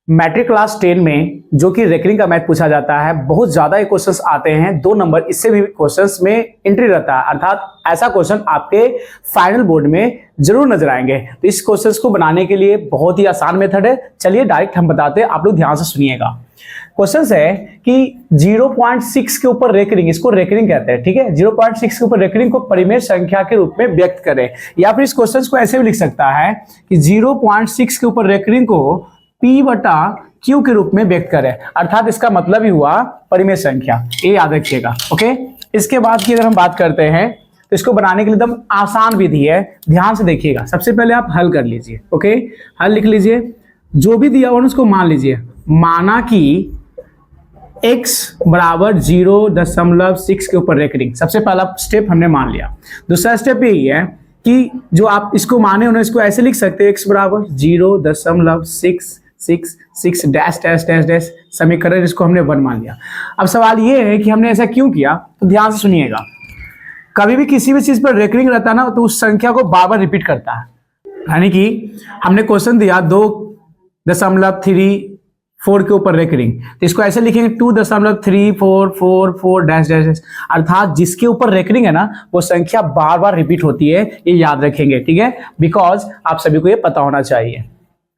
Matric class 10 में जो कि रेकरिंग का मैथ पूछा जाता है, बहुत ज्यादा क्वेश्चंस आते हैं, 2 नंबर इससे भी क्वेश्चंस में एंट्री रहता है, अर्थात ऐसा क्वेश्चन आपके फाइनल बोर्ड में जरूर नजर आएंगे। तो इस क्वेश्चंस को बनाने के लिए बहुत ही आसान मेथड है। चलिए डायरेक्ट हम बताते हैं, आप लोग ध्यान से सुनिएगा। क्वेश्चन है कि 0.6 के ऊपर रेकरिंग, इसको रेकरिंग कहते हैं, ठीक है। 0.6 के ऊपर रेकरिंग को परिमेय संख्या के रूप में व्यक्त करें, या फिर इस क्वेश्चन को ऐसे भी लिख सकता है कि 0.6 के ऊपर रेकरिंग को P बटा Q के रूप में व्यक्त करें, अर्थात इसका मतलब ही हुआ परिमेय संख्या, ये याद रखिएगा। ओके, इसके बाद की अगर हम बात करते हैं तो इसको बनाने के लिए एकदम आसान विधि है, ध्यान से देखिएगा। सबसे पहले आप हल कर लीजिए। ओके, हल लिख लीजिए, जो भी दिया हुआ उसको मान लीजिए। माना कि x बराबर 0.6 के ऊपर रेकरिंग, सबसे पहला स्टेप हमने मान लिया। दूसरा स्टेप यही है कि जो आप इसको माने उन्हें इसको ऐसे लिख सकते हैं, x बराबर 0.666 डैश डैश डैश डैश समीकरण, इसको हमने 1 मान लिया। अब सवाल ये है कि हमने ऐसा क्यों किया, तो ध्यान से सुनिएगा। कभी भी किसी भी चीज पर रेकरिंग रहता है ना, तो उस संख्या को बार बार रिपीट करता है। यानी कि हमने क्वेश्चन दिया 2.34 के ऊपर रेकरिंग, तो इसको ऐसे लिखेंगे 2.3444 डैश डैश डैश, अर्थात जिसके ऊपर रेकरिंग है ना वो संख्या बार बार रिपीट होती है, ये याद रखेंगे, ठीक है। बिकॉज आप सभी को ये पता होना चाहिए।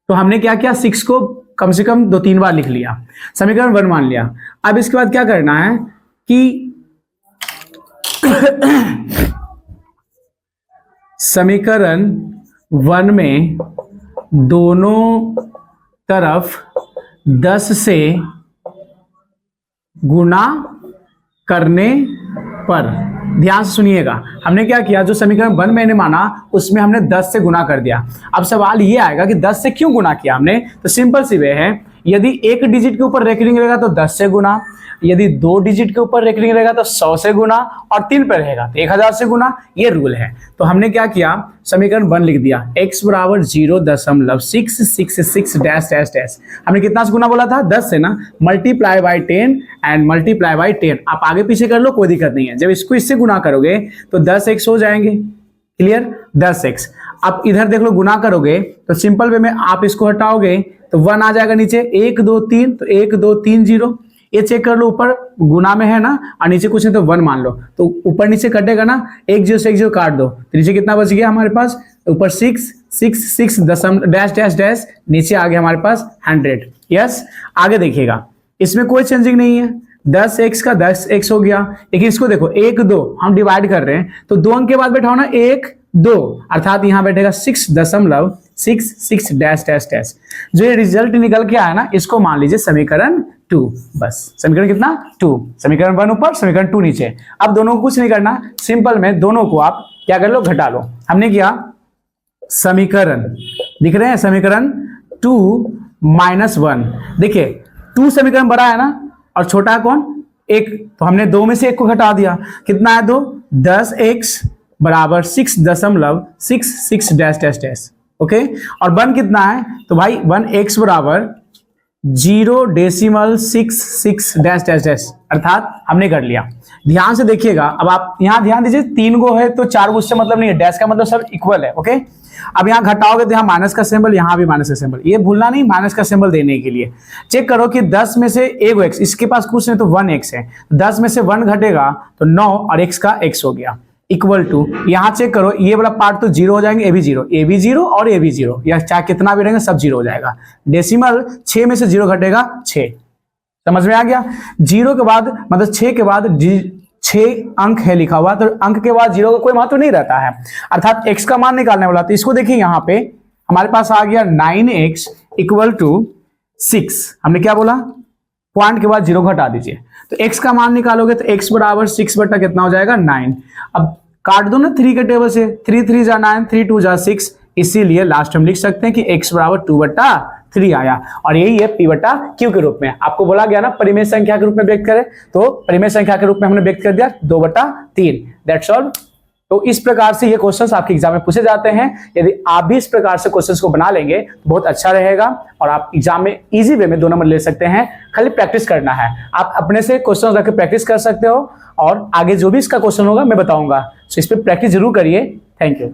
तो हमने क्या किया, 6 को कम से कम 2-3 बार लिख लिया, समीकरण 1 मान लिया। अब इसके बाद क्या करना है कि समीकरण 1 में दोनों तरफ 10 से गुणा करने पर, ध्यान से सुनिएगा, हमने क्या किया, जो समीकरण 1 मैंने माना उसमें हमने 10 से गुणा कर दिया। अब सवाल ये आएगा कि 10 से क्यों गुणा किया हमने, तो सिंपल सी वे है, यदि 1 डिजिट के ऊपर रेकरिंग रहेगा तो 10 से गुणा, यदि 2 डिजिट के ऊपर रेकरिंग रहेगा तो 100 से गुणा, और 3 पे रहेगा तो 1000 से गुणा, ये रूल है। तो हमने क्या किया, समीकरण 1 लिख दिया, x बराबर 0.666 डैश डैश डैश, हमने कितना से गुणा बोला था, 10 से ना, multiply by 10 and multiply by 10। आप आगे पीछे कर लो, कोई दिक्कत नहीं है। जब इसको इससे गुणा करोगे तो 10x हो जाएंगे, क्लियर, 10x। अब इधर देख लो, गुणा करोगे तो सिंपल वे में आप इसको हटाओगे तो 1 आ जाएगा नीचे, 1 2 3, तो 1 2 3 0, ये चेक कर लो, ऊपर गुना में है ना और नीचे कुछ नहीं तो 1 मान लो, तो ऊपर नीचे कटेगा ना, 1 0 से 1 0 काट दो, तो नीचे कितना बच गया हमारे पास, ऊपर 6 दशम डैश डैश डैश, नीचे आ गया हमारे पास 100। यस, आगे देखिएगा, इसमें कोई चेंजिंग नहीं है, 10x का 10x हो गया। लेकिन इसको देखो 1 2 हम डिवाइड कर रहे हैं, तो 2 अंक के बाद बैठाओ ना 1 2, अर्थात यहां बैठेगा 6.66 डैश डैश डैश। जो ये रिजल्ट निकल के आया ना, इसको मान लीजिए समीकरण 2, बस। समीकरण कितना, 2, समीकरण 1 ऊपर, समीकरण 2 नीचे। अब दोनों को कुछ नहीं करना, सिंपल में दोनों को आप क्या कर लो, घटा लो। हमने किया समीकरण, दिख रहे हैं, समीकरण 2 - 1, देखिए 2 समीकरण बड़ा है ना और छोटा है कौन, 1, तो हमने 2 में से 1 को घटा दिया, कितना है 2, 10x बराबर 6.66 डैश डैश डैश। ओके, और 1 कितना है, तो भाई 1x बराबर 0.66 डैश डैश डैश, अर्थात हमने कर लिया। ध्यान से देखिएगा, अब आप यहां ध्यान दीजिए, 3 गो है तो 4 गो से मतलब नहीं है, डैश का मतलब सब इक्वल है। ओके, अब यहाँ घटाओगे तो यहाँ माइनस का सिंबल, यहाँ भी माइनस का सिंबल, ये भूलना नहीं, माइनस का सिंबल देने के लिए। चेक करो कि 10 में से 1 x, इसके पास कुछ नहीं तो 1x है, 10 में से 1 घटेगा तो 9 और x का x हो गया, इक्वल टू, यहाँ चेक करो ये वाला पार्ट तो 0 हो जाएंगे, ए भी 0 और ए भी 0, या चाहे कितना भी रहेंगे सब 0 हो जाएगा। डेसिमल 6 में से 0 घटेगा 6, समझ में आ गया। 0 के बाद मतलब 6 के बाद 6 अंक है लिखा हुआ, तो अंक के बाद 0 का कोई महत्व नहीं रहता है, अर्थात x का मान निकालने वाला। तो इसको देखिए, यहाँ पे हमारे पास आ गया 9x इक्वल टू 6, हमने क्या बोला, पॉइंट के बाद 0 घटा दीजिए, तो x का मान निकालोगे तो x बराबर 6 बटा कितना हो जाएगा 9। अब काट दो ना 3 के टेबल से, 3 3 जा 9, 3 2 जा 6, इसीलिए लास्ट हम लिख सकते हैं कि x बराबर 2/3 आया, और यही है p बटा q के रूप में। आपको बोला गया ना परिमेय संख्या के रूप में व्यक्त करें, तो परिमेय संख्या के रूप में हमने व्यक्त कर दिया 2/3, दैट्स ऑल। तो इस प्रकार से ये क्वेश्चंस आपके एग्जाम में पूछे जाते हैं। यदि आप भी इस प्रकार से क्वेश्चंस को बना लेंगे तो बहुत अच्छा रहेगा, और आप एग्जाम में इजी वे में 2 नंबर ले सकते हैं। खाली प्रैक्टिस करना है, आप अपने से क्वेश्चन रख के प्रैक्टिस कर सकते हो, और आगे जो भी इसका क्वेश्चन होगा मैं बताऊंगा, तो इस पर प्रैक्टिस जरूर करिए। Thank you.